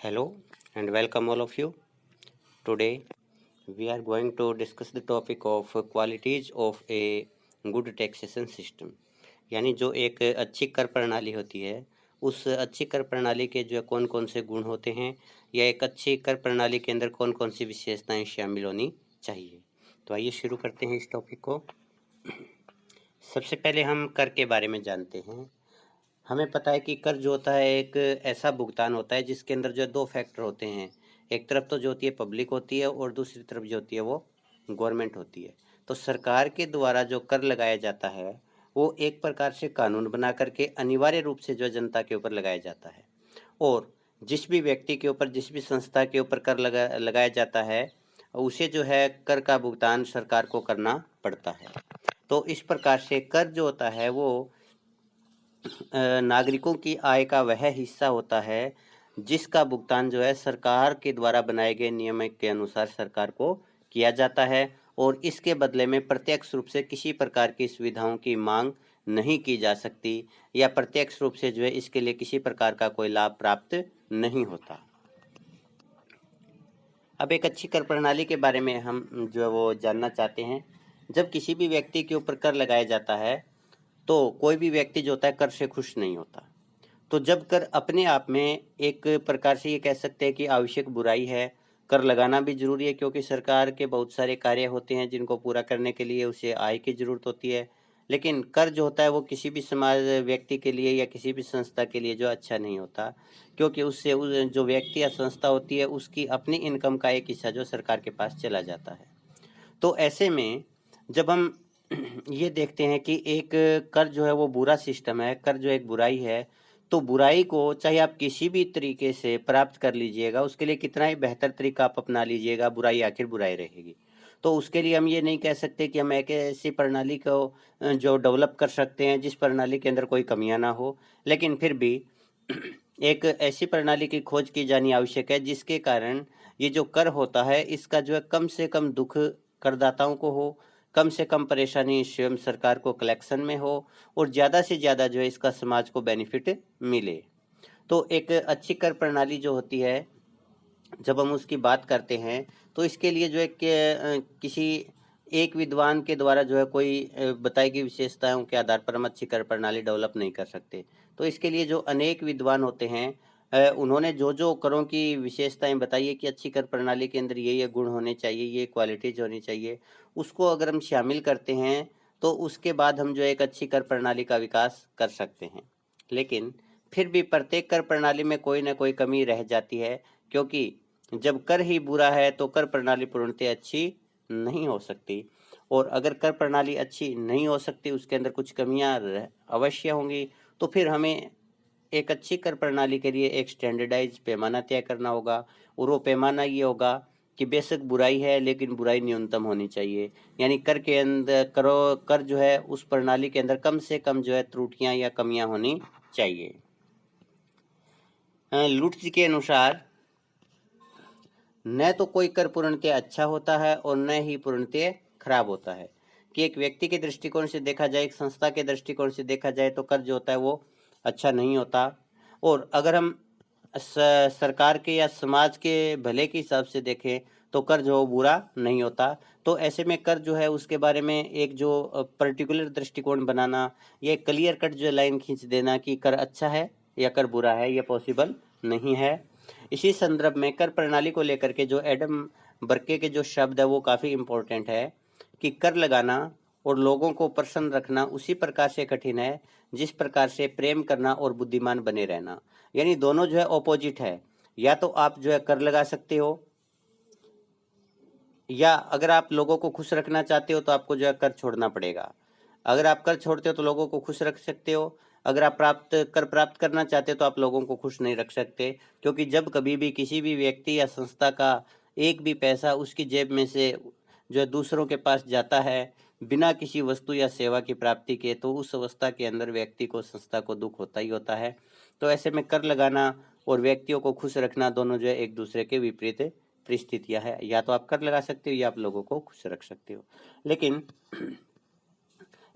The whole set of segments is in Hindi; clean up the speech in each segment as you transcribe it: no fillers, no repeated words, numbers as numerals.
Hello and welcome all of you. Today we are going to discuss the topic of qualities of a good taxation system. यानी जो एक अच्छी कर प्रणाली होती है उस अच्छी कर प्रणाली के जो कौन कौन से गुण होते हैं या एक अच्छी कर प्रणाली के अंदर कौन कौन सी विशेषताएं शामिल होनी चाहिए। तो आइए शुरू करते हैं इस टॉपिक को। सबसे पहले हम कर के बारे में जानते हैं। हमें पता है कि कर जो होता है एक ऐसा भुगतान होता है जिसके अंदर जो दो फैक्टर होते हैं। एक तरफ तो जो होती है पब्लिक होती है और दूसरी तरफ जो होती है वो गवर्नमेंट होती है। तो सरकार के द्वारा जो कर लगाया जाता है वो एक प्रकार से कानून बना करके अनिवार्य रूप से जो जनता के ऊपर लगाया जाता है, और जिस भी व्यक्ति के ऊपर जिस भी संस्था के ऊपर कर लगाया जाता है उसे जो है कर का भुगतान सरकार को करना पड़ता है। तो इस प्रकार से कर जो होता है वो नागरिकों की आय का वह हिस्सा होता है जिसका भुगतान जो है सरकार के द्वारा बनाए गए नियम के अनुसार सरकार को किया जाता है, और इसके बदले में प्रत्यक्ष रूप से किसी प्रकार की सुविधाओं की मांग नहीं की जा सकती या प्रत्यक्ष रूप से जो है इसके लिए किसी प्रकार का कोई लाभ प्राप्त नहीं होता। अब एक अच्छी कर प्रणाली के बारे में हम जो है वो जानना चाहते हैं। जब किसी भी व्यक्ति के ऊपर कर लगाया जाता है तो कोई भी व्यक्ति जो होता है कर से खुश नहीं होता। तो जब कर अपने आप में एक प्रकार से ये कह सकते हैं कि आवश्यक बुराई है, कर लगाना भी जरूरी है क्योंकि सरकार के बहुत सारे कार्य होते हैं जिनको पूरा करने के लिए उसे आय की जरूरत होती है। लेकिन कर जो होता है वो किसी भी समाज व्यक्ति के लिए या किसी भी संस्था के लिए जो अच्छा नहीं होता, क्योंकि उससे उस जो व्यक्ति या संस्था होती है उसकी अपनी इनकम का एक हिस्सा जो सरकार के पास चला जाता है। तो ऐसे में जब हम ये देखते हैं कि एक कर जो है वो बुरा सिस्टम है, कर जो एक बुराई है, तो बुराई को चाहे आप किसी भी तरीके से प्राप्त कर लीजिएगा, उसके लिए कितना ही बेहतर तरीका आप अपना लीजिएगा, बुराई आखिर बुराई रहेगी। तो उसके लिए हम ये नहीं कह सकते कि हम एक ऐसी प्रणाली को जो डेवलप कर सकते हैं जिस प्रणाली के अंदर कोई कमियां ना हो, लेकिन फिर भी एक ऐसी प्रणाली की खोज की जानी आवश्यक है जिसके कारण ये जो कर होता है इसका जो है कम से कम दुख करदाताओं को हो, कम से कम परेशानी स्वयं सरकार को कलेक्शन में हो, और ज़्यादा से ज़्यादा जो है इसका समाज को बेनिफिट मिले। तो एक अच्छी कर प्रणाली जो होती है जब हम उसकी बात करते हैं तो इसके लिए जो है कि किसी एक विद्वान के द्वारा जो है कोई बताई गई विशेषताओं के आधार पर हम अच्छी कर प्रणाली डेवलप नहीं कर सकते। तो इसके लिए जो अनेक विद्वान होते हैं उन्होंने जो जो करों की विशेषताएं बताई है कि अच्छी कर प्रणाली के अंदर ये गुण होने चाहिए, ये क्वालिटीज होनी चाहिए, उसको अगर हम शामिल करते हैं तो उसके बाद हम जो एक अच्छी कर प्रणाली का विकास कर सकते हैं। लेकिन फिर भी प्रत्येक कर प्रणाली में कोई ना कोई कमी रह जाती है, क्योंकि जब कर ही बुरा है तो कर प्रणाली पूर्णतः अच्छी नहीं हो सकती, और अगर कर प्रणाली अच्छी नहीं हो सकती, उसके अंदर कुछ कमियां अवश्य होंगी, तो फिर हमें एक अच्छी कर प्रणाली के लिए एक स्टैंडर्डाइज पैमाना तय करना होगा, और वो पैमाना ये होगा कि बेशक बुराई है लेकिन बुराई न्यूनतम होनी चाहिए। यानी कर के अंदर कर जो है उस प्रणाली के अंदर कम से कम जो है त्रुटियां या कमियां होनी चाहिए। लुट्स जी के अनुसार न तो कोई कर पूर्णतः अच्छा होता है और न ही पूर्णतः खराब होता है। कि एक व्यक्ति के दृष्टिकोण से देखा जाए, एक संस्था के दृष्टिकोण से देखा जाए तो कर जो होता है वो अच्छा नहीं होता, और अगर हम सरकार के या समाज के भले के हिसाब से देखें तो कर जो बुरा नहीं होता। तो ऐसे में कर जो है उसके बारे में एक जो पर्टिकुलर दृष्टिकोण बनाना, ये क्लियर कट जो लाइन खींच देना कि कर अच्छा है या कर बुरा है, ये पॉसिबल नहीं है। इसी संदर्भ में कर प्रणाली को लेकर के जो एडम बर्के के जो शब्द है वो काफ़ी इम्पोर्टेंट है कि कर लगाना और लोगों को प्रसन्न रखना उसी प्रकार से कठिन है जिस प्रकार से प्रेम करना और बुद्धिमान बने रहना। यानी दोनों जो है ऑपोजिट है। या तो आप जो है कर लगा सकते हो, या अगर आप लोगों को खुश रखना चाहते हो तो आपको जो है कर छोड़ना पड़ेगा। अगर आप कर छोड़ते हो तो लोगों को खुश रख सकते हो, अगर आप प्राप्त करना चाहते हो तो आप लोगों को खुश नहीं रख सकते, क्योंकि जब कभी भी किसी भी व्यक्ति या संस्था का एक भी पैसा उसकी जेब में से जो है दूसरों के पास जाता है बिना किसी वस्तु या सेवा की प्राप्ति के, तो उस अवस्था के अंदर व्यक्ति को संस्था को दुख होता ही होता है। तो ऐसे में कर लगाना और व्यक्तियों को खुश रखना दोनों जो है एक दूसरे के विपरीत परिस्थितियां है। या तो आप कर लगा सकते हो या आप लोगों को खुश रख सकते हो। लेकिन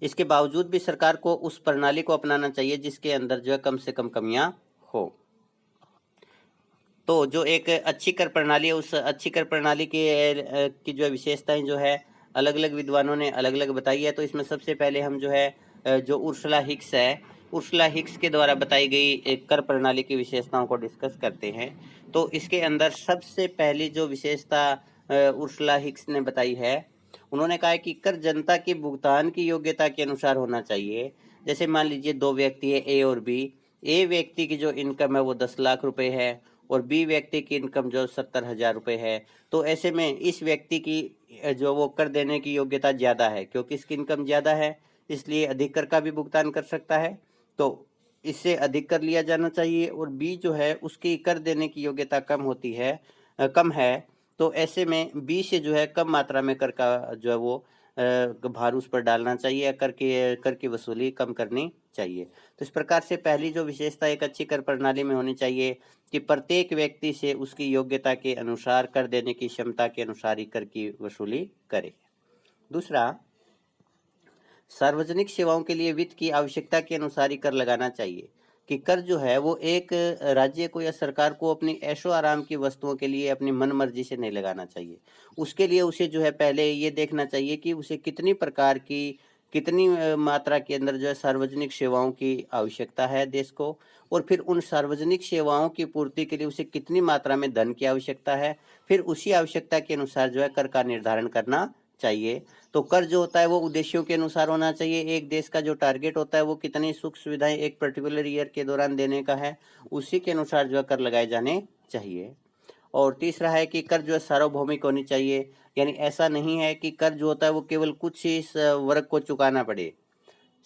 इसके बावजूद भी सरकार को उस प्रणाली को अपनाना चाहिए जिसके अंदर जो है कम से कम कमियां हो। तो जो एक अच्छी कर प्रणाली है, उस अच्छी कर प्रणाली की जो विशेषताएं जो है अलग अलग विद्वानों ने अलग अलग बताई है। तो इसमें सबसे पहले हम जो है जो उर्सुला हिक्स है, उर्सुला हिक्स के द्वारा बताई गई एक कर प्रणाली की विशेषताओं को डिस्कस करते हैं। तो इसके अंदर सबसे पहली जो विशेषता उर्सुला हिक्स ने बताई है, उन्होंने कहा है कि कर जनता की भुगतान की योग्यता के अनुसार होना चाहिए। जैसे मान लीजिए दो व्यक्ति है, ए और बी। ए व्यक्ति की जो इनकम है वो 10 लाख रुपए है और बी व्यक्ति की इनकम जो 70,000 रुपये है। तो ऐसे में इस व्यक्ति की जो वो कर देने की योग्यता ज़्यादा है, क्योंकि इसकी इनकम ज़्यादा है इसलिए अधिक कर का भी भुगतान कर सकता है। तो इससे अधिक कर लिया जाना चाहिए। और बी जो है उसकी कर देने की योग्यता कम होती है, कम है। तो ऐसे में बी से जो है कम मात्रा में कर का जो है वो भार उस पर डालना चाहिए, कर की वसूली कम करनी चाहिए। तो इस प्रकार से पहली जो विशेषता एक अच्छी कर प्रणाली में होनी चाहिए कि प्रत्येक व्यक्ति से उसकी योग्यता के अनुसार कर देने की क्षमता के अनुसार ही कर की वसूली करे। दूसरा, सार्वजनिक सेवाओं के लिए वित्त की आवश्यकता के अनुसार ही कर लगाना चाहिए। कि कर जो है वो एक राज्य को या सरकार को अपनी ऐशो आराम की वस्तुओं के लिए अपनी मन मर्जी से नहीं लगाना चाहिए। उसके लिए उसे जो है पहले ये देखना चाहिए कि उसे कितनी प्रकार की, कितनी मात्रा के अंदर जो है सार्वजनिक सेवाओं की आवश्यकता है देश को, और फिर उन सार्वजनिक सेवाओं की पूर्ति के लिए उसे कितनी मात्रा में धन की आवश्यकता है। फिर उसी आवश्यकता के अनुसार जो है कर का निर्धारण करना चाहिए। तो कर जो होता है वो उद्देश्यों के अनुसार होना चाहिए। एक देश का जो टारगेट होता है वो कितनी सुख सुविधाएं एक पर्टिकुलर ईयर के दौरान देने का है, उसी के अनुसार जो है कर लगाए जाने चाहिए। और तीसरा है कि कर जो है सार्वभौमिक होनी चाहिए, यानी ऐसा नहीं है कि कर जो होता है वो केवल कुछ ही वर्ग को चुकाना पड़े।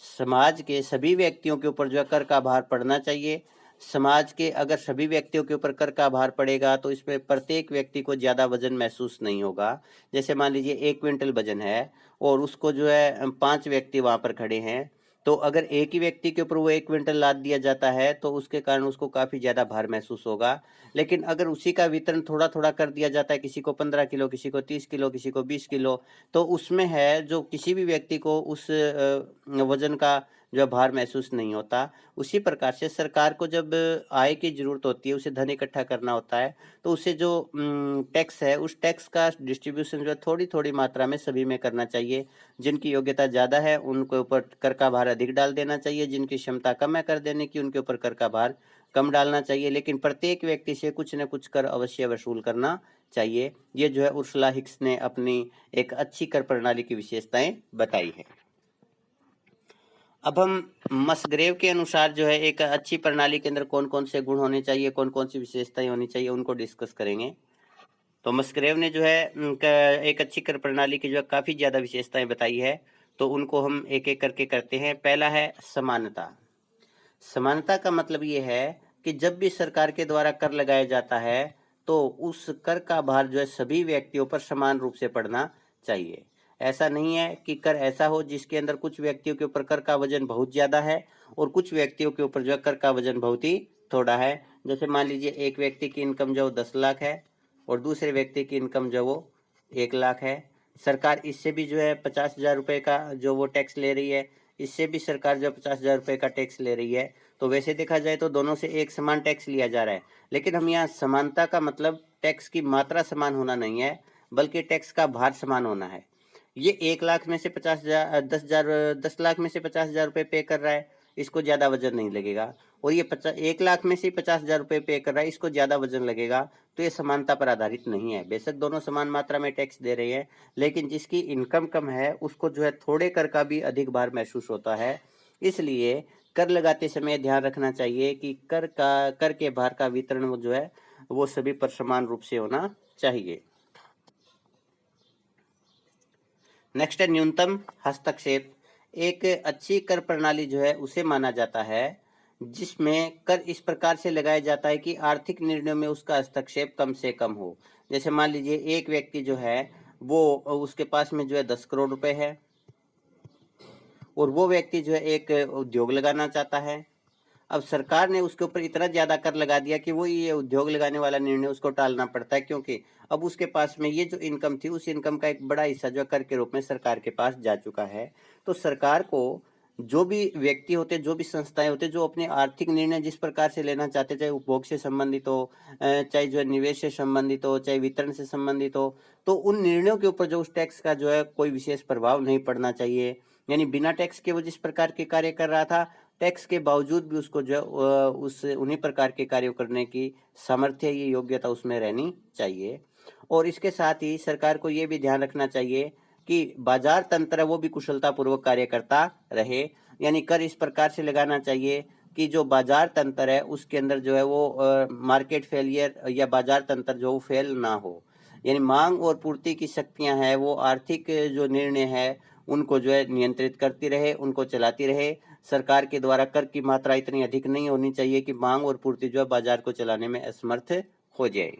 समाज के सभी व्यक्तियों के ऊपर जो है कर का भार पड़ना चाहिए। समाज के अगर सभी व्यक्तियों के ऊपर कर का भार पड़ेगा तो इसमें प्रत्येक व्यक्ति को ज़्यादा वजन महसूस नहीं होगा। जैसे मान लीजिए 1 क्विंटल वजन है और उसको जो है 5 व्यक्ति वहाँ पर खड़े हैं, तो अगर एक ही व्यक्ति के ऊपर वो 1 क्विंटल लाद दिया जाता है तो उसके कारण उसको काफ़ी ज़्यादा भार महसूस होगा। लेकिन अगर उसी का वितरण थोड़ा थोड़ा कर दिया जाता है, किसी को 15 किलो, किसी को 30 किलो, किसी को 20 किलो, तो उसमें है जो किसी भी व्यक्ति को उस वजन का जो भार महसूस नहीं होता। उसी प्रकार से सरकार को जब आय की जरूरत होती है, उसे धन इकट्ठा करना होता है, तो उसे जो टैक्स है उस टैक्स का डिस्ट्रीब्यूशन जो है थोड़ी थोड़ी मात्रा में सभी में करना चाहिए। जिनकी योग्यता ज़्यादा है उनके ऊपर कर का भार अधिक डाल देना चाहिए, जिनकी क्षमता कम है कर देने की उनके ऊपर कर का भार कम डालना चाहिए। लेकिन प्रत्येक व्यक्ति से कुछ न कुछ कर अवश्य वसूल करना चाहिए। ये जो है उर्सुला हिक्स ने अपनी एक अच्छी कर प्रणाली की विशेषताएं बताई है। अब हम मसग्रेव के अनुसार जो है एक अच्छी प्रणाली के अंदर कौन कौन से गुण होने चाहिए, कौन कौन सी विशेषताएं होनी चाहिए, उनको डिस्कस करेंगे। तो मसग्रेव ने जो है एक अच्छी कर प्रणाली की जो है काफ़ी ज़्यादा विशेषताएं बताई है। तो उनको हम एक एक करके करते हैं। पहला है समानता। समानता का मतलब ये है कि जब भी सरकार के द्वारा कर लगाया जाता है तो उस कर का भार जो है सभी व्यक्तियों पर समान रूप से पड़ना चाहिए। ऐसा नहीं है कि कर ऐसा हो जिसके अंदर कुछ व्यक्तियों के ऊपर कर का वजन बहुत ज़्यादा है और कुछ व्यक्तियों के ऊपर जो है कर का वजन बहुत ही थोड़ा है। जैसे मान लीजिए एक व्यक्ति की इनकम जो 10 लाख है और दूसरे व्यक्ति की इनकम जो वो 1 लाख है। सरकार इससे भी जो है 50,000 रुपये का जो वो टैक्स ले रही है, इससे भी सरकार जो 50,000 रुपये का टैक्स ले रही है। तो वैसे देखा जाए तो दोनों से एक समान टैक्स लिया जा रहा है। लेकिन हम यहाँ समानता का मतलब टैक्स की मात्रा समान होना नहीं है, बल्कि टैक्स का भार समान होना है। ये 1 लाख में से 50,000, 10 लाख में से 50,000 रुपये पे कर रहा है, इसको ज़्यादा वजन नहीं लगेगा। और ये 1 लाख में से 50,000 रुपये पे कर रहा है, इसको ज़्यादा वजन लगेगा। तो ये समानता पर आधारित नहीं है। बेशक दोनों समान मात्रा में टैक्स दे रहे हैं, लेकिन जिसकी इनकम कम है उसको जो है थोड़े कर का भी अधिक भार महसूस होता है। इसलिए कर लगाते समय ध्यान रखना चाहिए कि कर के भार का वितरण वो जो है वो सभी पर समान रूप से होना चाहिए। नेक्स्ट है न्यूनतम हस्तक्षेप। एक अच्छी कर प्रणाली जो है उसे माना जाता है जिसमें कर इस प्रकार से लगाया जाता है कि आर्थिक निर्णयों में उसका हस्तक्षेप कम से कम हो। जैसे मान लीजिए एक व्यक्ति जो है वो उसके पास में जो है 10 करोड़ रुपए है और वो व्यक्ति जो है एक उद्योग लगाना चाहता है। अब सरकार ने उसके ऊपर इतना ज़्यादा कर लगा दिया कि वो ये उद्योग लगाने वाला निर्णय उसको टालना पड़ता है, क्योंकि अब उसके पास में ये जो इनकम थी उस इनकम का एक बड़ा हिस्सा जो कर के रूप में सरकार के पास जा चुका है। तो सरकार को जो भी व्यक्ति होते, जो भी संस्थाएं होते, जो अपने आर्थिक निर्णय जिस प्रकार से लेना चाहते, चाहे उपभोग से संबंधित हो, चाहे जो है निवेश से संबंधित हो, चाहे वितरण से संबंधित हो, तो उन निर्णयों के ऊपर जो उस टैक्स का जो है कोई विशेष प्रभाव नहीं पड़ना चाहिए। यानी बिना टैक्स के वो जिस प्रकार के कार्य कर रहा था, टैक्स के बावजूद भी उसको जो है उस उन्हीं प्रकार के कार्य करने की सामर्थ्य, ये योग्यता उसमें रहनी चाहिए। और इसके साथ ही सरकार को ये भी ध्यान रखना चाहिए कि बाजार तंत्र वो भी कुशलतापूर्वक कार्य करता रहे। यानी कर इस प्रकार से लगाना चाहिए कि जो बाजार तंत्र है उसके अंदर जो है वो मार्केट फेलियर या बाजार तंत्र जो फेल ना हो। यानी मांग और पूर्ति की शक्तियां हैं वो आर्थिक जो निर्णय है उनको जो है नियंत्रित करती रहे, उनको चलाती रहे। सरकार के द्वारा कर की मात्रा इतनी अधिक नहीं होनी चाहिए कि मांग और पूर्ति जो है बाजार को चलाने में असमर्थ हो जाए।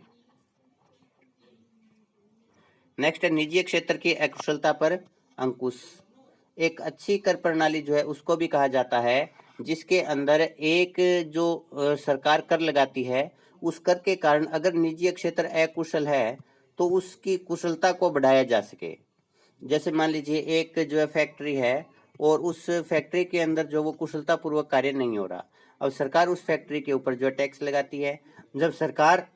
नेक्स्ट है निजी क्षेत्र की अकुशलता पर अंकुश। एक अच्छी कर प्रणाली जो है उसको भी कहा जाता है जिसके अंदर एक जो सरकार कर लगाती है, उस कर के कारण अगर निजी क्षेत्र अकुशल है तो उसकी कुशलता को बढ़ाया जा सके। जैसे मान लीजिए एक जो है फैक्ट्री है और उस फैक्ट्री के अंदर जो वो कुशलता पूर्वक कार्य नहीं हो रहा, अब सरकार उस फैक्ट्री के ऊपर जो है टैक्स लगाती है। जब सरकार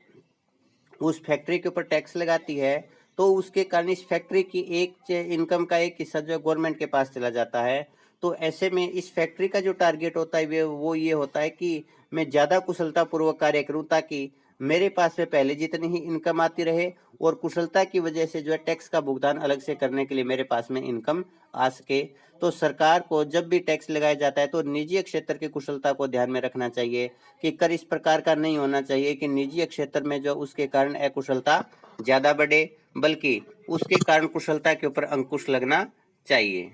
उस फैक्ट्री के ऊपर टैक्स लगाती है तो उसके कारण इस फैक्ट्री की एक इनकम का एक हिस्सा जो है गवर्नमेंट के पास चला जाता है। तो ऐसे में इस फैक्ट्री का जो टारगेट होता है वो ये होता है कि मैं ज़्यादा कुशलता पूर्वक कार्य करूं ताकि मेरे पास में पहले जितनी ही इनकम आती रहे और कुशलता की वजह से जो है टैक्स का भुगतान अलग से करने के लिए मेरे पास में इनकम आ सके। तो सरकार को जब भी टैक्स लगाया जाता है तो निजी क्षेत्र की कुशलता को ध्यान में रखना चाहिए कि कर इस प्रकार का नहीं होना चाहिए कि निजी क्षेत्र में जो उसके कारण अकुशलता ज्यादा बढ़े, बल्कि उसके कारण कुशलता के ऊपर अंकुश लगना चाहिए।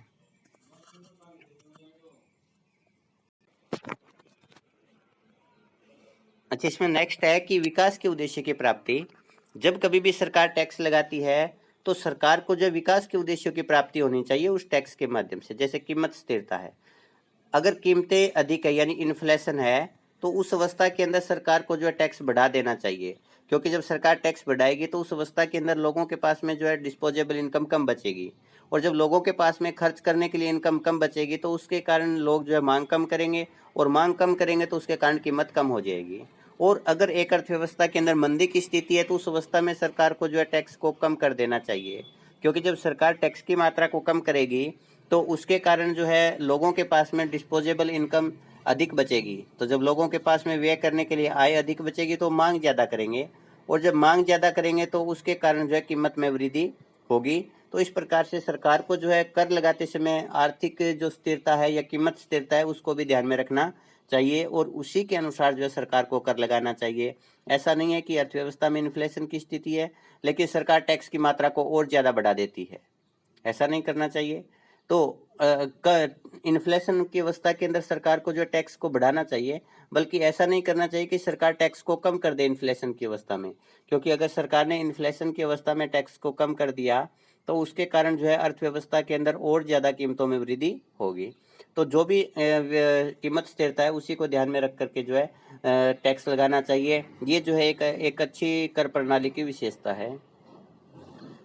अच्छा, इसमें नेक्स्ट है कि विकास के उद्देश्य की प्राप्ति। जब कभी भी सरकार टैक्स लगाती है तो सरकार को जो विकास के उद्देश्यों की प्राप्ति होनी चाहिए उस टैक्स के माध्यम से। जैसे कीमत स्थिरता है, अगर कीमतें अधिक है यानी इन्फ्लेशन है तो उस अवस्था के अंदर सरकार को जो है टैक्स बढ़ा देना चाहिए, क्योंकि जब सरकार टैक्स बढ़ाएगी तो उस अवस्था के अंदर लोगों के पास में जो है डिस्पोजेबल इनकम कम बचेगी, और जब लोगों के पास में खर्च करने के लिए इनकम कम बचेगी तो उसके कारण लोग जो है मांग कम करेंगे, और मांग कम करेंगे तो उसके कारण कीमत कम हो जाएगी। और अगर एक अर्थव्यवस्था के अंदर मंदी की स्थिति है तो उस अवस्था में सरकार को जो है टैक्स को कम कर देना चाहिए, क्योंकि जब सरकार टैक्स की मात्रा को कम करेगी तो उसके कारण जो है लोगों के पास में डिस्पोजेबल इनकम अधिक बचेगी। तो जब लोगों के पास में व्यय करने के लिए आय अधिक बचेगी तो मांग ज़्यादा करेंगे, और जब मांग ज़्यादा करेंगे तो उसके कारण जो है कीमत में वृद्धि होगी। तो इस प्रकार से सरकार को जो है कर लगाते समय आर्थिक जो स्थिरता है या कीमत स्थिरता है उसको भी ध्यान में रखना चाहिए, और उसी के अनुसार जो है सरकार को कर लगाना चाहिए। ऐसा नहीं है कि अर्थव्यवस्था में इन्फ्लेशन की स्थिति है लेकिन सरकार टैक्स की मात्रा को और ज़्यादा बढ़ा देती है, ऐसा नहीं करना चाहिए। तो इन्फ्लेशन की अवस्था के अंदर सरकार को जो टैक्स को बढ़ाना चाहिए, बल्कि ऐसा नहीं करना चाहिए कि सरकार टैक्स को कम कर दे इन्फ्लेशन की अवस्था में, क्योंकि अगर सरकार ने इन्फ्लेशन की अवस्था में टैक्स को कम कर दिया तो उसके कारण जो है अर्थव्यवस्था के अंदर और ज़्यादा कीमतों में वृद्धि होगी। तो जो भी कीमत स्थिरता है उसी को ध्यान में रख करके जो है टैक्स लगाना चाहिए। ये जो है एक अच्छी कर प्रणाली की विशेषता है।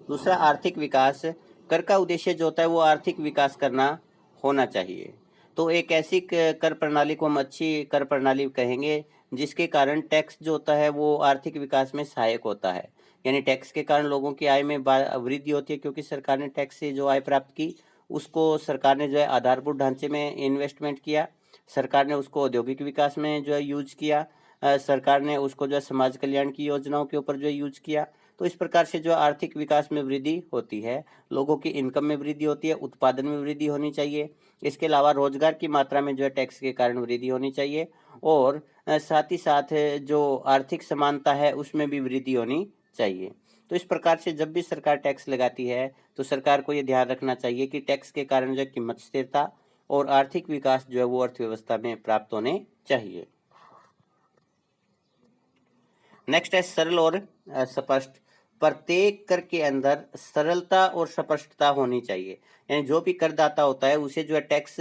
दूसरा, आर्थिक विकास। कर का उद्देश्य जो होता है वो आर्थिक विकास करना होना चाहिए। तो एक ऐसी कर प्रणाली को हम अच्छी कर प्रणाली कहेंगे जिसके कारण टैक्स जो होता है वो आर्थिक विकास में सहायक होता है। यानी टैक्स के कारण लोगों की आय में वृद्धि होती है, क्योंकि सरकार ने टैक्स से जो आय प्राप्त की उसको सरकार ने जो है आधारभूत ढांचे में इन्वेस्टमेंट किया, सरकार ने उसको औद्योगिक विकास में जो है यूज किया, सरकार ने उसको जो है समाज कल्याण की योजनाओं के ऊपर जो है यूज किया। तो इस प्रकार से जो आर्थिक विकास में वृद्धि होती है, लोगों की इनकम में वृद्धि होती है, उत्पादन में वृद्धि होनी चाहिए। इसके अलावा रोजगार की मात्रा में जो है टैक्स के कारण वृद्धि होनी चाहिए, और साथ ही साथ जो आर्थिक समानता है उसमें भी वृद्धि होनी चाहिए। तो इस प्रकार से जब भी सरकार टैक्स लगाती है तो सरकार को ये ध्यान रखना चाहिए कि टैक्स के कारण जो है कीमत स्थिरता और आर्थिक विकास जो है वो अर्थव्यवस्था में प्राप्त होने चाहिए। नेक्स्ट है सरल और स्पष्ट। प्रत्येक कर के अंदर सरलता और स्पष्टता होनी चाहिए। यानी जो भी करदाता होता है उसे जो है टैक्स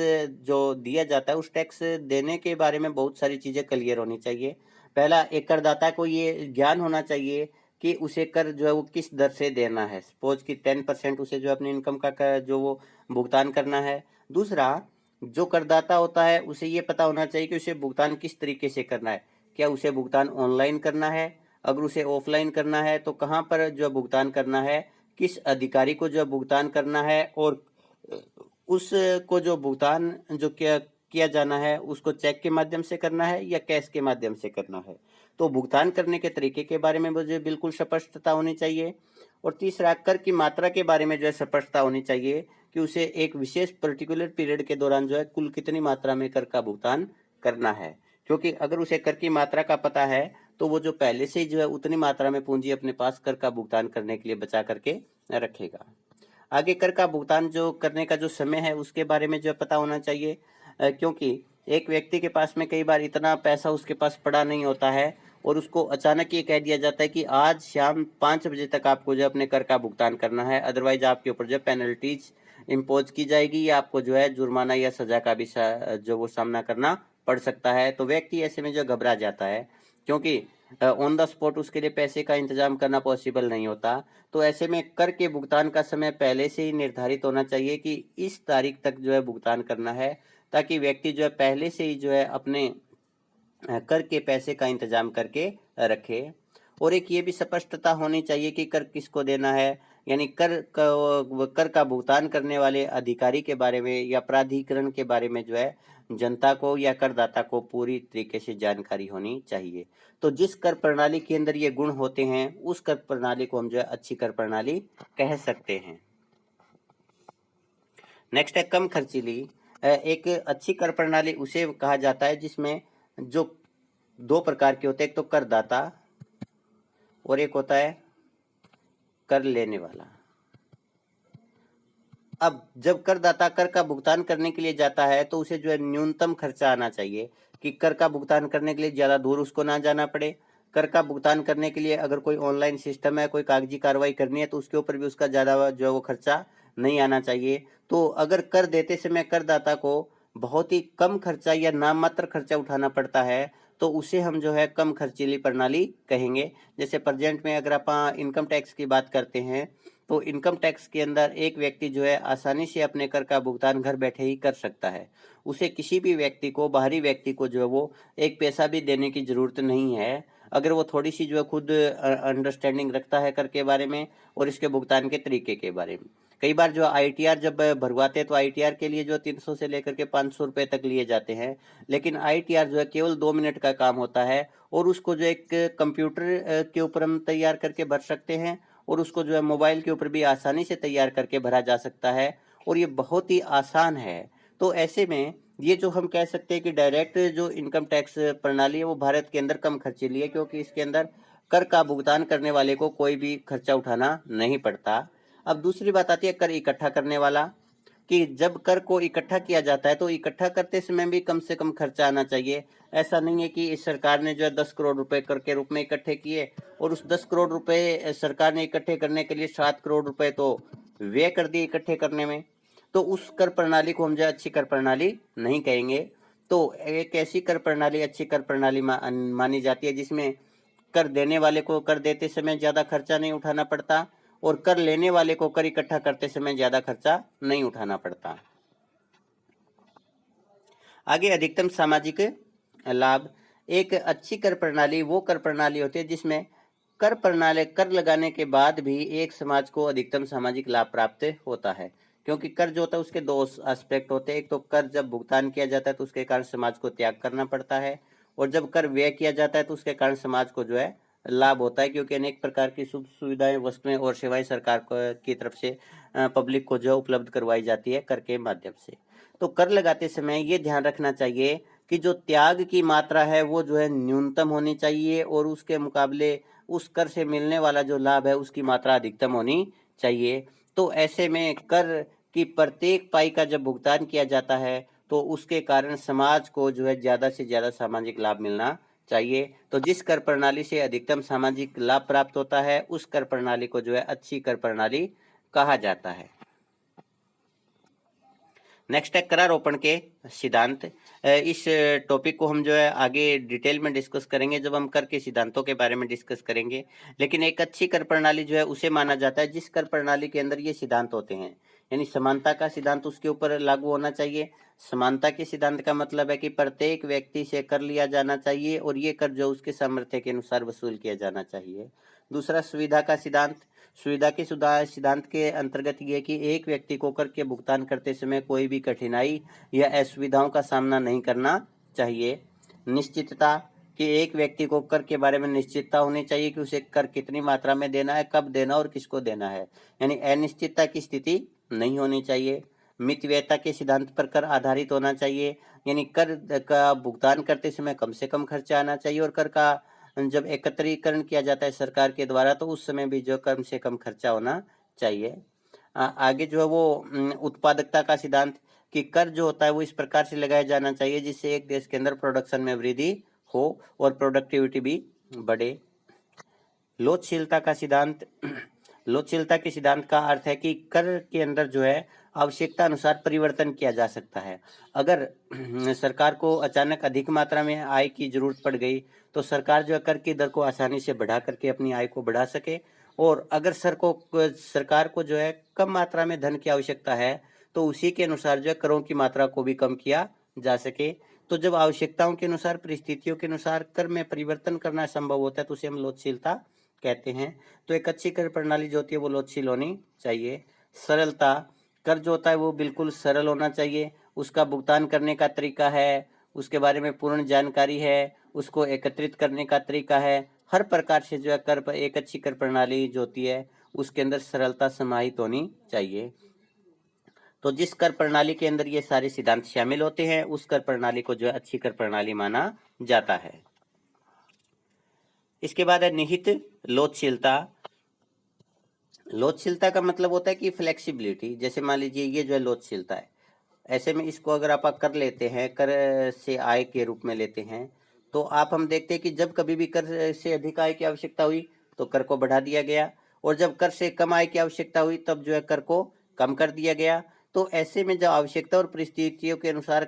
जो दिया जाता है उस टैक्स देने के बारे में बहुत सारी चीजें क्लियर होनी चाहिए। पहला, एक करदाता को ये ज्ञान होना चाहिए कि उसे कर जो है वो किस दर से देना है। सपोज कि 10% उसे जो अपनी इनकम का जो वो भुगतान करना है। दूसरा, जो करदाता होता है उसे ये पता होना चाहिए कि उसे भुगतान किस तरीके से करना है। क्या उसे भुगतान ऑनलाइन करना है, अगर उसे ऑफलाइन करना है तो कहाँ पर जो भुगतान करना है, किस अधिकारी को जो भुगतान करना है, और उसको जो भुगतान जो किया जाना है उसको चेक के माध्यम से करना है या कैश के माध्यम से करना है। तो भुगतान करने के तरीके के बारे में मुझे बिल्कुल स्पष्टता होनी चाहिए। और तीसरा, कर की मात्रा के बारे में जो है स्पष्टता होनी चाहिए कि उसे एक विशेष पर्टिकुलर पीरियड के दौरान जो है कुल कितनी मात्रा में कर का भुगतान करना है। क्योंकि अगर उसे कर की मात्रा का पता है तो वो जो पहले से ही जो है उतनी मात्रा में पूंजी अपने पास कर का भुगतान करने के लिए बचा करके रखेगा। आगे कर का भुगतान जो करने का जो समय है उसके बारे में जो है पता होना चाहिए, क्योंकि एक व्यक्ति के पास में कई बार इतना पैसा उसके पास पड़ा नहीं होता है और उसको अचानक ये कह दिया जाता है कि आज शाम 5 बजे तक आपको जो है अपने कर का भुगतान करना है, अदरवाइज आपके ऊपर जो पेनल्टीज इम्पोज की जाएगी या आपको जो है जुर्माना या सजा का भी जो वो सामना करना पड़ सकता है। तो व्यक्ति ऐसे में जो घबरा जाता है, क्योंकि ऑन द स्पॉट उसके लिए पैसे का इंतजाम करना पॉसिबल नहीं होता। तो ऐसे में कर के भुगतान का समय पहले से ही निर्धारित होना चाहिए कि इस तारीख तक जो है भुगतान करना है, ताकि व्यक्ति जो है पहले से ही जो है अपने कर के पैसे का इंतजाम करके रखे। और एक ये भी स्पष्टता होनी चाहिए कि कर किसको देना है, यानी कर का भुगतान करने वाले अधिकारी के बारे में या प्राधिकरण के बारे में जो है जनता को या करदाता को पूरी तरीके से जानकारी होनी चाहिए। तो जिस कर प्रणाली के अंदर ये गुण होते हैं उस कर प्रणाली को हम जो है अच्छी कर प्रणाली कह सकते हैं। नेक्स्ट है कम खर्चीली। एक अच्छी कर प्रणाली उसे कहा जाता है जिसमें जो दो प्रकार के होते हैं, एक तो करदाता और एक होता है कर लेने वाला। अब जब करदाता कर का भुगतान करने के लिए जाता है तो उसे जो है न्यूनतम खर्चा आना चाहिए कि कर का भुगतान करने के लिए ज्यादा दूर उसको ना जाना पड़े। कर का भुगतान करने के लिए अगर कोई ऑनलाइन सिस्टम है, कोई कागजी कार्रवाई करनी है तो उसके ऊपर भी उसका ज्यादा जो है वो खर्चा नहीं आना चाहिए। तो अगर कर देते समय करदाता को बहुत ही कम खर्चा या नाम मात्र खर्चा उठाना पड़ता है तो उसे हम जो है कम खर्चीली प्रणाली कहेंगे। जैसे प्रेजेंट में अगर आप इनकम टैक्स की बात करते हैं तो इनकम टैक्स के अंदर एक व्यक्ति जो है आसानी से अपने कर का भुगतान घर बैठे ही कर सकता है। उसे किसी भी व्यक्ति को, बाहरी व्यक्ति को जो है वो एक पैसा भी देने की जरूरत नहीं है, अगर वो थोड़ी सी जो है खुद अंडरस्टैंडिंग रखता है कर के बारे में और इसके भुगतान के तरीके के बारे में। कई बार जो आईटीआर जब भरवाते हैं तो आईटीआर के लिए जो 300 से लेकर के 500 रुपए तक लिए जाते हैं, लेकिन आईटीआर जो है केवल 2 मिनट का काम होता है और उसको जो एक कंप्यूटर के ऊपर हम तैयार करके भर सकते हैं और उसको जो है मोबाइल के ऊपर भी आसानी से तैयार करके भरा जा सकता है और ये बहुत ही आसान है। तो ऐसे में ये जो हम कह सकते हैं कि डायरेक्ट जो इनकम टैक्स प्रणाली है वो भारत के अंदर कम खर्चीली है, क्योंकि इसके अंदर कर का भुगतान करने वाले को कोई भी खर्चा उठाना नहीं पड़ता। अब दूसरी बात आती है कर इकट्ठा करने वाला, कि जब कर को इकट्ठा किया जाता है तो इकट्ठा करते समय भी कम से कम खर्चा आना चाहिए। ऐसा नहीं है कि इस सरकार ने जो है 10 करोड़ रुपए कर के रूप में इकट्ठे किए और उस 10 करोड़ रुपए सरकार ने इकट्ठे करने के लिए 7 करोड़ रुपए तो व्यय कर दिए इकट्ठे करने में, तो उस कर प्रणाली को हम जो अच्छी कर प्रणाली नहीं कहेंगे। तो एक ऐसी कर प्रणाली अच्छी कर प्रणाली मानी जाती है जिसमें कर देने वाले को कर देते समय ज्यादा खर्चा नहीं उठाना पड़ता और कर लेने वाले को कर इकट्ठा करते समय ज्यादा खर्चा नहीं उठाना पड़ता। आगे अधिकतम सामाजिक लाभ। एक अच्छी कर प्रणाली वो कर प्रणाली होती है जिसमें कर लगाने के बाद भी एक समाज को अधिकतम सामाजिक लाभ प्राप्त होता है। क्योंकि कर जो होता है उसके दो एस्पेक्ट होते हैं, एक तो कर जब भुगतान किया जाता है तो उसके कारण समाज को त्याग करना पड़ता है और जब कर व्यय किया जाता है तो उसके कारण समाज को जो है लाभ होता है, क्योंकि अनेक प्रकार की सुख सुविधाएं, वस्तुएं और सेवाएं सरकार की तरफ से पब्लिक को जो है उपलब्ध करवाई जाती है कर के माध्यम से। तो कर लगाते समय ये ध्यान रखना चाहिए कि जो त्याग की मात्रा है वो जो है न्यूनतम होनी चाहिए और उसके मुकाबले उस कर से मिलने वाला जो लाभ है उसकी मात्रा अधिकतम होनी चाहिए। तो ऐसे में कर की प्रत्येक पाई का जब भुगतान किया जाता है तो उसके कारण समाज को जो है ज्यादा से ज्यादा सामाजिक लाभ मिलना चाहिए। तो जिस कर प्रणाली से अधिकतम सामाजिक लाभ प्राप्त होता है उस कर प्रणाली को जो है अच्छी कर प्रणाली कहा जाता है। नेक्स्ट है करारोपण के सिद्धांत। इस टॉपिक को हम जो है आगे डिटेल में डिस्कस करेंगे जब हम कर के सिद्धांतों के बारे में डिस्कस करेंगे। लेकिन एक अच्छी कर प्रणाली जो है उसे माना जाता है जिस कर प्रणाली के अंदर ये सिद्धांत होते हैं, यानी समानता का सिद्धांत उसके ऊपर लागू होना चाहिए। समानता के सिद्धांत का मतलब है कि प्रत्येक व्यक्ति से कर लिया जाना चाहिए और ये कर जो उसके सामर्थ्य के अनुसार वसूल किया जाना चाहिए। दूसरा, सुविधा का सिद्धांत। सुविधा के सिद्धांत के अंतर्गत ये कि एक व्यक्ति को कर के भुगतान करते समय कोई भी कठिनाई या असुविधाओं का सामना नहीं करना चाहिए। निश्चितता, कि एक व्यक्ति को कर के बारे में निश्चितता होनी चाहिए कि उसे कर कितनी मात्रा में देना है, कब देना और किसको देना है, यानी अनिश्चितता की स्थिति नहीं होनी चाहिए। मितव्ययता के सिद्धांत पर कर आधारित होना चाहिए, यानी कर का भुगतान करते समय कम से कम खर्चा आना चाहिए और कर का जब एकत्रीकरण किया जाता है सरकार के द्वारा तो उस समय भी जो कम से कम खर्चा होना चाहिए। आगे जो है वो उत्पादकता का सिद्धांत, कि कर जो होता है वो इस प्रकार से लगाया जाना चाहिए जिससे एक देश के अंदर प्रोडक्शन में वृद्धि हो और प्रोडक्टिविटी भी बढ़े। लोचशीलता का सिद्धांत। लोचशीलता के सिद्धांत का अर्थ है कि कर के अंदर जो है आवश्यकता अनुसार परिवर्तन किया जा सकता है। अगर सरकार को अचानक अधिक मात्रा में आय की जरूरत पड़ गई तो सरकार जो है कर की दर को आसानी से बढ़ा करके अपनी आय को बढ़ा सके, और अगर सरकार को जो है कम मात्रा में धन की आवश्यकता है तो उसी के अनुसार जो है करों की मात्रा को भी कम किया जा सके। तो जब आवश्यकताओं के अनुसार, परिस्थितियों के अनुसार कर में परिवर्तन करना संभव होता है तो उसे हम लोचशीलता कहते हैं। तो एक अच्छी कर प्रणाली जो होती है वो लोचशील होनी चाहिए। सरलता, कर जो होता है वो बिल्कुल सरल होना चाहिए, उसका भुगतान करने का तरीका है, उसके बारे में पूर्ण जानकारी है, उसको एकत्रित करने का तरीका है, हर प्रकार से जो है कर पर एक अच्छी कर प्रणाली जो होती है उसके अंदर सरलता समाहित होनी चाहिए। तो जिस कर प्रणाली के अंदर ये सारे सिद्धांत शामिल होते हैं उस कर प्रणाली को जो है अच्छी कर प्रणाली माना जाता है। इसके बाद है निहित लोचशीलता। लोचशीलता का मतलब होता है कि फ्लेक्सिबिलिटी, जैसे मान लीजिए ये जो है लोचशीलता है, ऐसे में इसको अगर आप कर लेते हैं, कर से आय के रूप में लेते हैं, तो हम देखते हैं कि जब कभी भी कर से अधिक आय की आवश्यकता हुई तो कर को बढ़ा दिया गया, और जब कर से कम आय की आवश्यकता हुई तब जो है कर को कम कर दिया गया। तो ऐसे में जब आवश्यकता और परिस्थितियों के अनुसार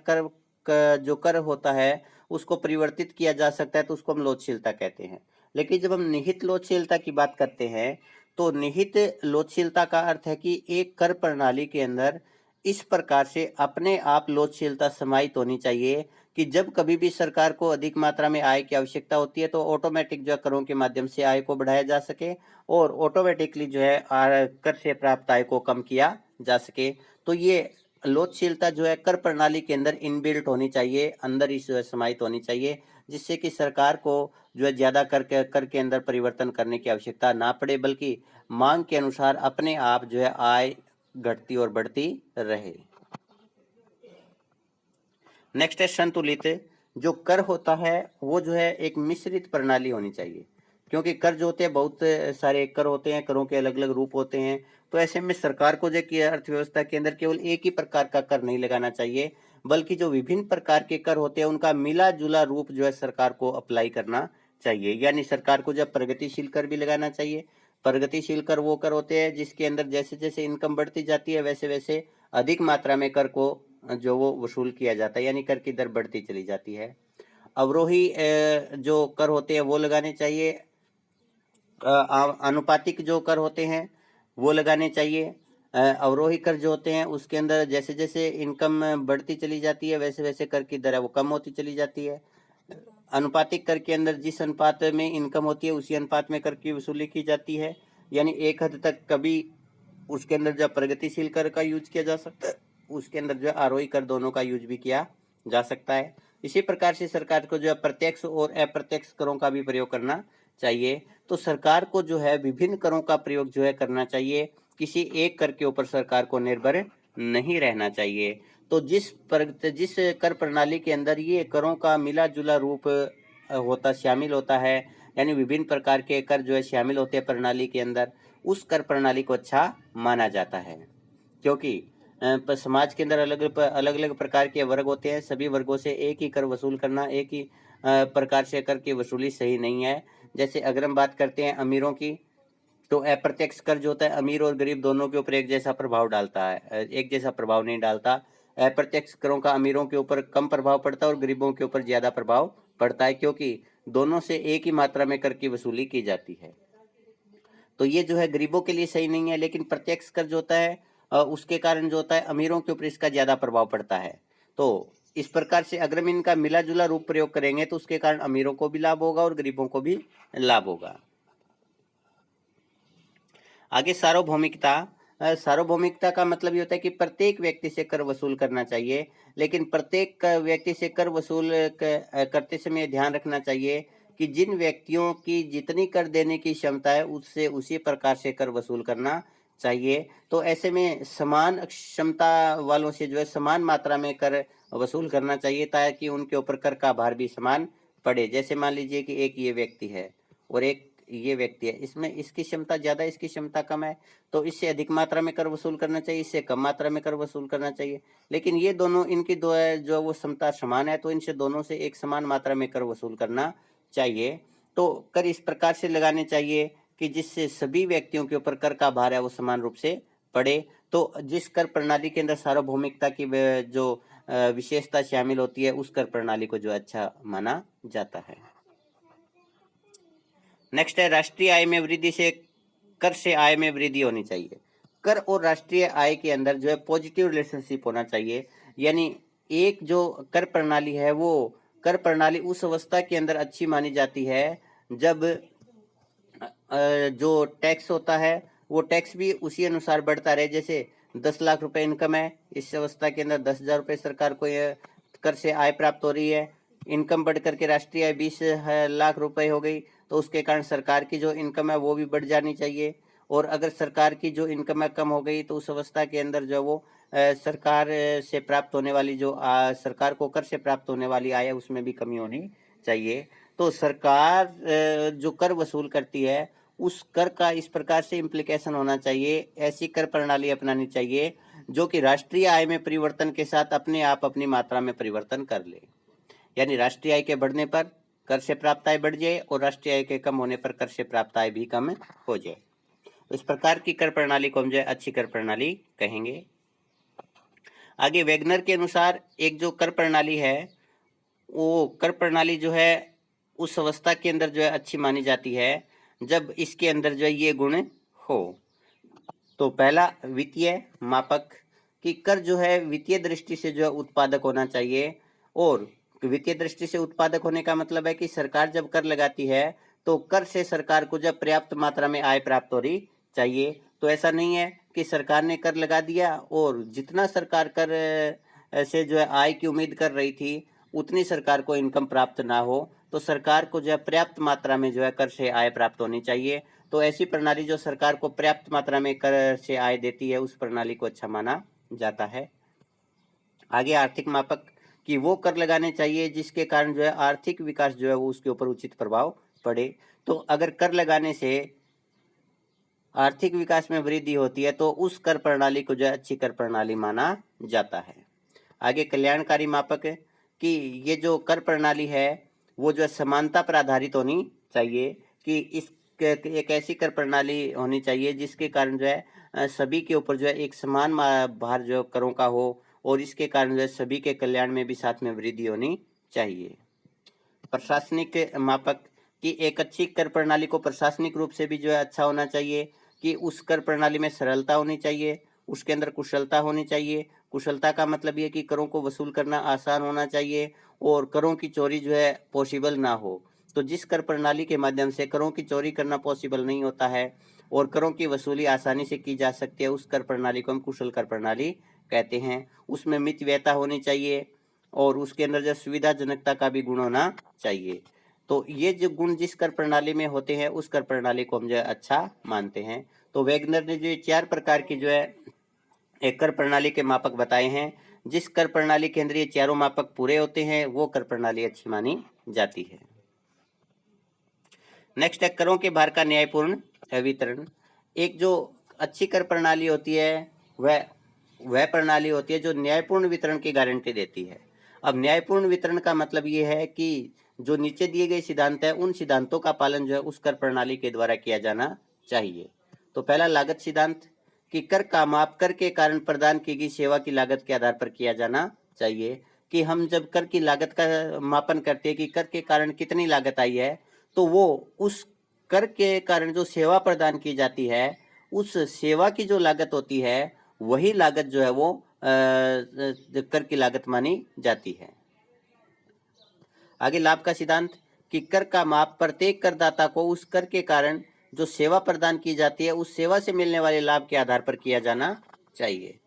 जो कर होता है उसको परिवर्तित किया जा सकता है तो उसको हम लोचशीलता कहते हैं। लेकिन जब हम निहित लोचशीलता की बात करते हैं तो निहित लोचशीलता का अर्थ है कि एक कर प्रणाली के अंदर इस प्रकार से अपने आप लोचशीलता समाहित होनी चाहिए कि जब कभी भी सरकार को अधिक मात्रा में आय की आवश्यकता होती है तो ऑटोमेटिक जो है करों के माध्यम से आय को बढ़ाया जा सके और ऑटोमेटिकली जो है कर से प्राप्त आय को कम किया जा सके। तो ये लोचशीलता जो है कर प्रणाली के अंदर इनबिल्ट होनी चाहिए, अंदर ही समाहित होनी चाहिए, जिससे कि सरकार को जो है ज्यादा कर के अंदर परिवर्तन करने की आवश्यकता ना पड़े, बल्कि मांग के अनुसार अपने आप जो है आय घटती और बढ़ती रहे। नेक्स्ट है संतुलित। जो कर होता है वो जो है एक मिश्रित प्रणाली होनी चाहिए, क्योंकि कर जो होते हैं बहुत सारे कर होते हैं, करों के अलग अलग रूप होते हैं। तो ऐसे में सरकार को जो कि अर्थव्यवस्था के अंदर केवल एक ही प्रकार का कर नहीं लगाना चाहिए, बल्कि जो विभिन्न प्रकार के कर होते हैं उनका मिला जुला रूप जो है सरकार को अप्लाई करना चाहिए। यानी सरकार को जब प्रगतिशील कर भी लगाना चाहिए। प्रगतिशील कर वो कर होते हैं जिसके अंदर जैसे जैसे इनकम बढ़ती जाती है वैसे वैसे अधिक मात्रा में कर को जो वो वसूल किया जाता है, यानी कर की दर बढ़ती चली जाती है। अवरोही जो कर होते हैं वो लगाने चाहिए, अनुपातिक जो कर होते हैं वो लगाने चाहिए। अवरोही कर जो होते हैं उसके अंदर जैसे जैसे इनकम बढ़ती चली जाती है वैसे वैसे कर की दर है वो कम होती चली जाती है। अनुपातिक कर के अंदर जिस अनुपात में इनकम होती है उसी अनुपात में कर की वसूली की जाती है, यानी एक हद तक कभी उसके अंदर जो प्रगतिशील कर का यूज किया जा सकता है, उसके अंदर जो आरोही कर दोनों का यूज भी किया जा सकता है। इसी प्रकार से सरकार को जो है प्रत्यक्ष और अप्रत्यक्ष करों का भी प्रयोग करना चाहिए। तो सरकार को जो है विभिन्न करों का प्रयोग जो है करना चाहिए, किसी एक कर के ऊपर सरकार को निर्भर नहीं रहना चाहिए। तो जिस कर प्रणाली के अंदर ये करों का मिला जुला रूप शामिल होता है, यानी विभिन्न प्रकार के कर जो है शामिल होते हैं प्रणाली के अंदर, उस कर प्रणाली को अच्छा माना जाता है। क्योंकि समाज के अंदर अलग अलग प्रकार के वर्ग होते हैं, सभी वर्गों से एक ही कर वसूल करना, एक ही प्रकार से कर की वसूली सही नहीं है। जैसे अगर हम बात करते हैं अमीरों की, तो अप्रत्यक्ष कर जो होता है अमीर और गरीब दोनों के ऊपर एक जैसा प्रभाव डालता है, एक जैसा प्रभाव नहीं डालता। अप्रत्यक्ष करों का अमीरों के ऊपर कम प्रभाव पड़ता है और गरीबों के ऊपर ज्यादा प्रभाव पड़ता है, क्योंकि दोनों से एक ही मात्रा में कर की वसूली की जाती है। तो ये जो है गरीबों के लिए सही नहीं है। लेकिन प्रत्यक्ष कर जो होता है उसके कारण जो होता है अमीरों के ऊपर इसका ज़्यादा प्रभाव पड़ता है। तो इस प्रकार से अगर हम इनका मिला जुला रूप प्रयोग करेंगे तो उसके कारण अमीरों को भी लाभ होगा और गरीबों को भी लाभ होगा। आगे सार्वभौमिकता। सार्वभौमिकता का मतलब ये होता है कि प्रत्येक व्यक्ति से कर वसूल करना चाहिए, लेकिन प्रत्येक व्यक्ति से कर वसूल करते समय ध्यान रखना चाहिए कि जिन व्यक्तियों की जितनी कर देने की क्षमता है उससे उसी प्रकार से कर वसूल करना चाहिए। तो ऐसे में समान क्षमता वालों से जो है समान मात्रा में कर वसूल करना चाहिए ताकि उनके ऊपर कर का भार भी समान पड़े। जैसे मान लीजिए कि एक ये व्यक्ति है और एक ये व्यक्ति है, इसमें इसकी क्षमता ज़्यादा इसकी क्षमता कम है, तो इससे अधिक मात्रा में कर वसूल करना चाहिए, इससे कम मात्रा में कर वसूल करना चाहिए। लेकिन ये दोनों इनकी दो है जो वो क्षमता समान है, तो इनसे दोनों से एक समान मात्रा में कर वसूल करना चाहिए। तो कर इस प्रकार से लगाने चाहिए कि जिससे सभी व्यक्तियों के ऊपर कर का भार है वो समान रूप से पड़े। तो जिस कर प्रणाली के अंदर सार्वभौमिकता की जो विशेषता शामिल होती है उस कर प्रणाली को जो अच्छा माना जाता है। नेक्स्ट है राष्ट्रीय आय में वृद्धि से कर से आय में वृद्धि होनी चाहिए। कर और राष्ट्रीय आय के अंदर जो है पॉजिटिव रिलेशनशिप होना चाहिए, यानी एक जो कर प्रणाली है वो कर प्रणाली उस अवस्था के अंदर अच्छी मानी जाती है जब जो टैक्स होता है वो टैक्स भी उसी अनुसार बढ़ता रहे। जैसे 10 लाख रुपए इनकम है, इस अवस्था के अंदर 10,000 रुपये सरकार को कर से आय प्राप्त हो रही है। इनकम बढ़ करके राष्ट्रीय आय 20 लाख रुपए हो गई, तो उसके कारण सरकार की जो इनकम है वो भी बढ़ जानी चाहिए। और अगर सरकार की जो इनकम है कम हो गई तो उस अवस्था के अंदर जो वो सरकार से प्राप्त होने वाली जो सरकार को कर से प्राप्त होने वाली आय है उसमें भी कमी होनी चाहिए। तो सरकार जो कर वसूल करती है उस कर का इस प्रकार से इम्प्लीकेशन होना चाहिए, ऐसी कर प्रणाली अपनानी चाहिए जो कि राष्ट्रीय आय में परिवर्तन के साथ अपने आप अपनी मात्रा में परिवर्तन कर ले। यानी राष्ट्रीय आय के बढ़ने पर कर से प्राप्त आय बढ़ जाए और राष्ट्रीय आय के कम होने पर कर से प्राप्त आय भी कम हो जाए। तो इस प्रकार की कर प्रणाली को हम जो है अच्छी कर प्रणाली कहेंगे। आगे वेगनर के अनुसार एक जो कर प्रणाली है वो कर प्रणाली जो है उस अवस्था के अंदर जो है अच्छी मानी जाती है जब इसके अंदर जो है ये गुण हो। तो पहला वित्तीय मापक कि कर जो है वित्तीय दृष्टि से जो है उत्पादक होना चाहिए। और वित्तीय दृष्टि से उत्पादक होने का मतलब है कि सरकार जब कर लगाती है तो कर से सरकार को जब पर्याप्त मात्रा में आय प्राप्त हो रही चाहिए। तो ऐसा नहीं है कि सरकार ने कर लगा दिया और जितना सरकार कर से जो है आय की उम्मीद कर रही थी उतनी सरकार को इनकम प्राप्त ना हो। तो सरकार को जो है पर्याप्त मात्रा में जो है कर से आय प्राप्त होनी चाहिए। तो ऐसी प्रणाली जो सरकार को पर्याप्त मात्रा में कर से आय देती है उस प्रणाली को अच्छा माना जाता है। आगे आर्थिक मापक कि वो कर लगाने चाहिए जिसके कारण जो है आर्थिक विकास जो है वो उसके ऊपर उचित प्रभाव पड़े। तो अगर कर लगाने से आर्थिक विकास में वृद्धि होती है तो उस कर प्रणाली को जो है अच्छी कर प्रणाली माना जाता है। आगे कल्याणकारी मापक कि ये जो कर प्रणाली है वो जो है समानता पर आधारित होनी चाहिए कि इस एक ऐसी कर प्रणाली होनी चाहिए जिसके कारण जो है सभी के ऊपर जो है एक समान भार जो करों का हो और इसके कारण जो है सभी के कल्याण में भी साथ में वृद्धि होनी चाहिए। प्रशासनिक मापक कि एक अच्छी कर प्रणाली को प्रशासनिक रूप से भी जो है अच्छा होना चाहिए कि उस कर प्रणाली में सरलता होनी चाहिए, उसके अंदर कुशलता होनी चाहिए। कुशलता का मतलब ये कि करों को वसूल करना आसान होना चाहिए और करों की चोरी जो है पॉसिबल ना हो। तो जिस कर प्रणाली के माध्यम से करों की चोरी करना पॉसिबल नहीं होता है और करों की वसूली आसानी से की जा सकती है उस कर प्रणाली को हम कुशल कर प्रणाली कहते हैं। उसमें मितव्ययता होनी चाहिए और उसके अंदर जो सुविधाजनकता का भी गुण होना चाहिए। तो ये जो गुण जिस कर प्रणाली में होते हैं उस कर प्रणाली को हम जो है अच्छा मानते हैं। तो वेगनर ने जो 4 प्रकार की जो है एक कर प्रणाली के मापक बताए हैं, जिस कर प्रणाली के अंदर ये चारों मापक पूरे होते हैं वो कर प्रणाली अच्छी मानी जाती है। नेक्स्ट है करों के भार का न्यायपूर्ण वितरण। एक जो अच्छी कर प्रणाली होती है वह प्रणाली होती है जो न्यायपूर्ण वितरण की गारंटी देती है। अब न्यायपूर्ण वितरण का मतलब ये है कि जो नीचे दिए गए सिद्धांत है उन सिद्धांतों का पालन जो है उस कर प्रणाली के द्वारा किया जाना चाहिए। तो पहला लागत सिद्धांत कि कर का माप कर के कारण प्रदान की गई सेवा की लागत के आधार पर किया जाना चाहिए। कि हम जब कर की लागत का मापन करते हैं कि कर के कारण कितनी लागत आई है तो वो उस कर के कारण जो सेवा प्रदान की जाती है उस सेवा की जो लागत होती है वही लागत जो है वो कर की लागत मानी जाती है। आगे लाभ का सिद्धांत कि कर का माप प्रत्येक करदाता को उस कर के कारण जो सेवा प्रदान की जाती है उस सेवा से मिलने वाले लाभ के आधार पर किया जाना चाहिए।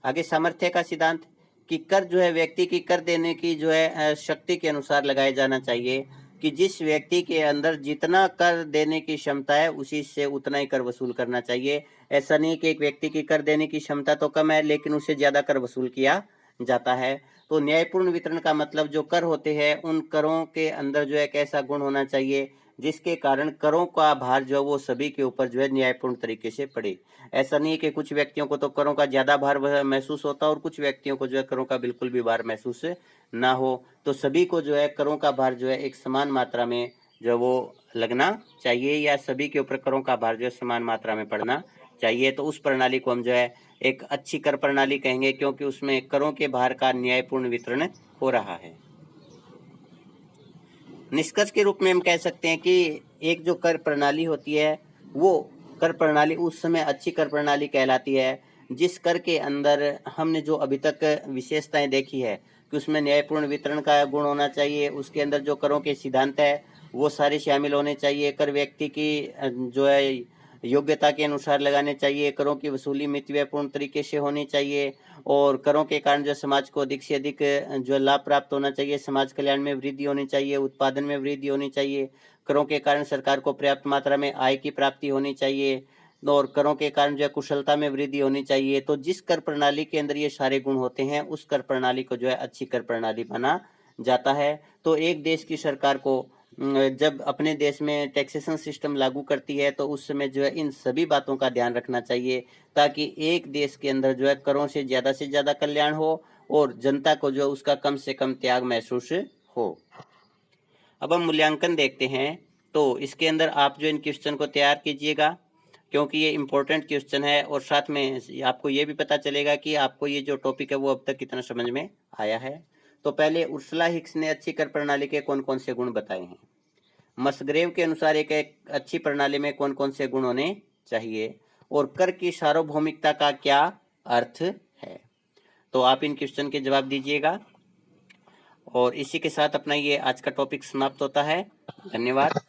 आगे सामर्थ्य का सिद्धांत कि कर जो है व्यक्ति की कर देने की जो है शक्ति के अनुसार लगाया जाना चाहिए, कि जिस व्यक्ति के अंदर जितना कर देने की क्षमता है उसी से उतना ही कर वसूल करना चाहिए। ऐसा नहीं कि एक व्यक्ति की कर देने की क्षमता तो कम है लेकिन उससे ज्यादा कर वसूल किया जाता है। तो न्यायपूर्ण वितरण का मतलब जो कर होते हैं उन करों के अंदर जो है एक ऐसा गुण होना चाहिए जिसके कारण करों का भार जो है वो सभी के ऊपर जो है न्यायपूर्ण तरीके से पड़े। ऐसा नहीं है कि कुछ व्यक्तियों को तो करों का ज्यादा भार महसूस होता है और कुछ व्यक्तियों को जो है करों का बिल्कुल भी भार महसूस ना हो। तो सभी को जो है करों का भार जो है एक समान मात्रा में जो है वो लगना चाहिए, या सभी के ऊपर करों का भार जो है समान मात्रा में पड़ना चाहिए। तो उस प्रणाली को हम जो है एक अच्छी कर प्रणाली कहेंगे, क्योंकि उसमें करों के भार का न्यायपूर्ण वितरण हो रहा है। निष्कर्ष के रूप में हम कह सकते हैं कि एक जो कर प्रणाली होती है वो कर प्रणाली उस समय अच्छी कर प्रणाली कहलाती है जिस कर के अंदर हमने जो अभी तक विशेषताएं देखी है कि उसमें न्यायपूर्ण वितरण का गुण होना चाहिए, उसके अंदर जो करों के सिद्धांत है वो सारे शामिल होने चाहिए, कर व्यक्ति की जो है योग्यता के अनुसार लगाने चाहिए, करों की वसूली मितव्ययपूर्ण तरीके से होनी चाहिए, और करों के कारण जो समाज को अधिक से अधिक जो लाभ प्राप्त होना चाहिए, समाज कल्याण में वृद्धि होनी चाहिए, उत्पादन में वृद्धि होनी चाहिए, करों के कारण सरकार को पर्याप्त मात्रा में आय की प्राप्ति होनी चाहिए, और करों के कारण जो है कुशलता में वृद्धि होनी चाहिए। तो जिस कर प्रणाली के अंदर ये सारे गुण होते हैं उस कर प्रणाली को जो है अच्छी कर प्रणाली माना जाता है। तो एक देश की सरकार को जब अपने देश में टैक्सेशन सिस्टम लागू करती है तो उस समय जो है इन सभी बातों का ध्यान रखना चाहिए ताकि एक देश के अंदर जो है करों से ज्यादा कल्याण हो और जनता को जो उसका कम से कम त्याग महसूस हो। अब हम मूल्यांकन देखते हैं। तो इसके अंदर आप जो इन क्वेश्चन को तैयार कीजिएगा क्योंकि ये इम्पोर्टेंट क्वेश्चन है, और साथ में आपको ये भी पता चलेगा कि आपको ये जो टॉपिक है वो अब तक कितना समझ में आया है। तो पहले उर्सुला हिक्स ने अच्छी कर प्रणाली के कौन कौन से गुण बताए हैं। मसग्रेव के अनुसार एक अच्छी प्रणाली में कौन कौन से गुण होने चाहिए, और कर की सार्वभौमिकता का क्या अर्थ है। तो आप इन क्वेश्चन के जवाब दीजिएगा, और इसी के साथ अपना ये आज का टॉपिक समाप्त होता है। धन्यवाद।